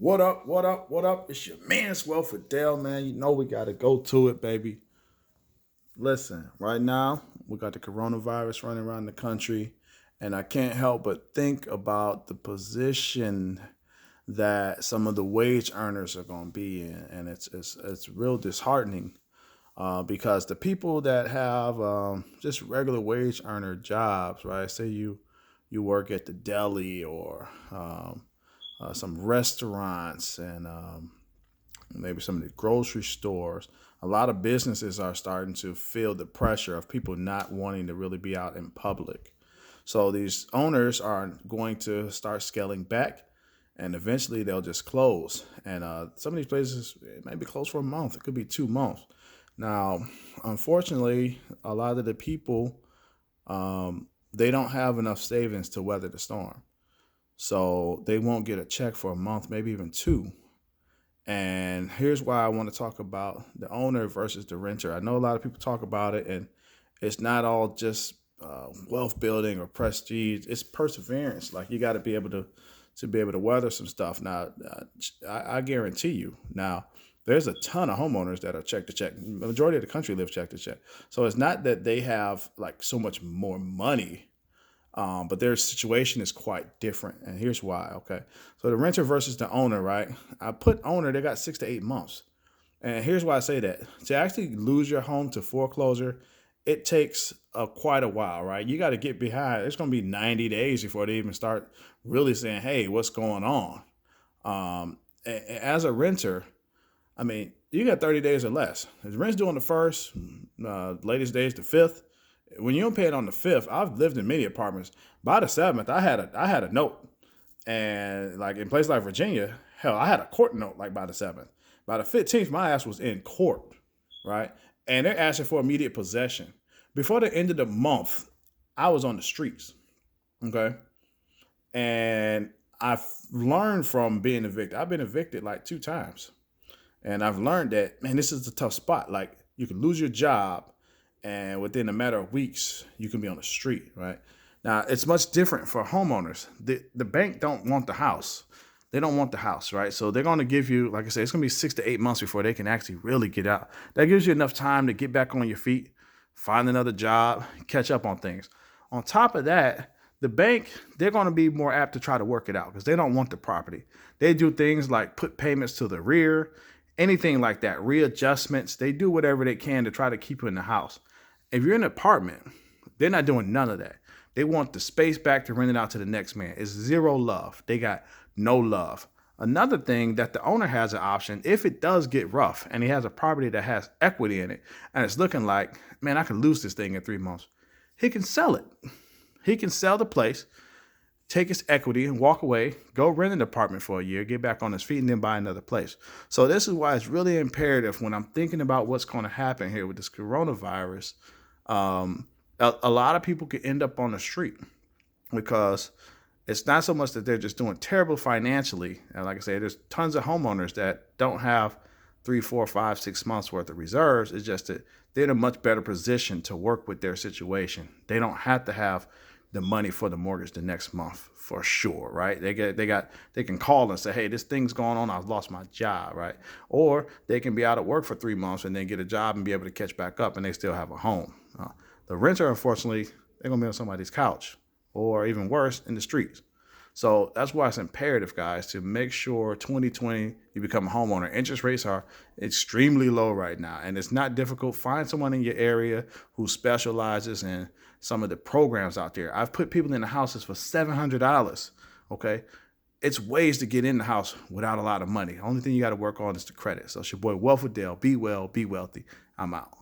What up? What up? What up? It's your man Swell Dale, man. You know we gotta go to it, baby. Listen, right now we got the coronavirus running around the country, and I can't help but think about the position that some of the wage earners are gonna be in, and it's real disheartening because the people that have just regular wage earner jobs, right? Say you work at the deli or some restaurants and maybe some of the grocery stores. A lot of businesses are starting to feel the pressure of people not wanting to really be out in public. So these owners are going to start scaling back and eventually they'll just close. And some of these places it may be closed for a month, it could be 2 months. Now, unfortunately, a lot of the people, they don't have enough savings to weather the storm. So they won't get a check for a month, maybe even two. And here's why I want to talk about the owner versus the renter. I know a lot of people talk about it, and it's not all just wealth building or prestige. It's perseverance. Like you got to be able to be able to weather some stuff. Now, I guarantee you. Now, there's a ton of homeowners that are check to check. The majority of the country lives check to check. So it's not that they have like so much more money, but their situation is quite different. And here's why. Okay. So the renter versus the owner, right? I put owner, they got 6 to 8 months. And here's why I say that. To actually lose your home to foreclosure, it takes quite a while, right? You got to get behind. It's going to be 90 days before they even start really saying, hey, what's going on? As a renter, I mean, you got 30 days or less. If the rent's due on the first, latest days the fifth. When you don't pay it on the fifth, I've lived in many apartments. By the seventh, I had a note, and like in places like Virginia, hell, I had a court note like by the seventh. By the 15th, my ass was in court, right? And they're asking for immediate possession. Before the end of the month, I was on the streets. Okay, and I've learned from being evicted. I've been evicted like 2 times. And I've learned that, man, this is a tough spot. Like you can lose your job and within a matter of weeks, you can be on the street, right? Now, it's much different for homeowners. The bank don't want the house. They don't want the house, right? So they're going to give you, like I said, it's going to be 6 to 8 months before they can actually really get out. That gives you enough time to get back on your feet, find another job, catch up on things. On top of that, the bank, they're going to be more apt to try to work it out because they don't want the property. They do things like put payments to the rear, anything like that, readjustments. They do whatever they can to try to keep you in the house. If you're in an apartment, they're not doing none of that. They want the space back to rent it out to the next man. It's zero love. They got no love. Another thing that the owner has an option, if it does get rough and he has a property that has equity in it and it's looking like, man, I can lose this thing in 3 months, he can sell it. He can sell the place, take his equity and walk away, go rent an apartment for a year, get back on his feet, and then buy another place. So this is why it's really imperative when I'm thinking about what's going to happen here with this coronavirus. A lot of people could end up on the street because it's not so much that they're just doing terrible financially. And like I say, there's tons of homeowners that don't have 3, 4, 5, 6 months worth of reserves. It's just that they're in a much better position to work with their situation. They don't have to have the money for the mortgage the next month for sure, right? They can call and say, hey, this thing's going on. I've lost my job, right? Or they can be out of work for 3 months and then get a job and be able to catch back up and they still have a home. The renter, unfortunately, they're gonna be on somebody's couch or even worse, in the streets. So that's why it's imperative, guys, to make sure 2020 you become a homeowner. Interest rates are extremely low right now, and it's not difficult. Find someone in your area who specializes in some of the programs out there. I've put people in the houses for $700. Okay, it's ways to get in the house without a lot of money. The only thing you got to work on is the credit. So it's your boy Wealth with Dale. Be well, be wealthy. I'm out.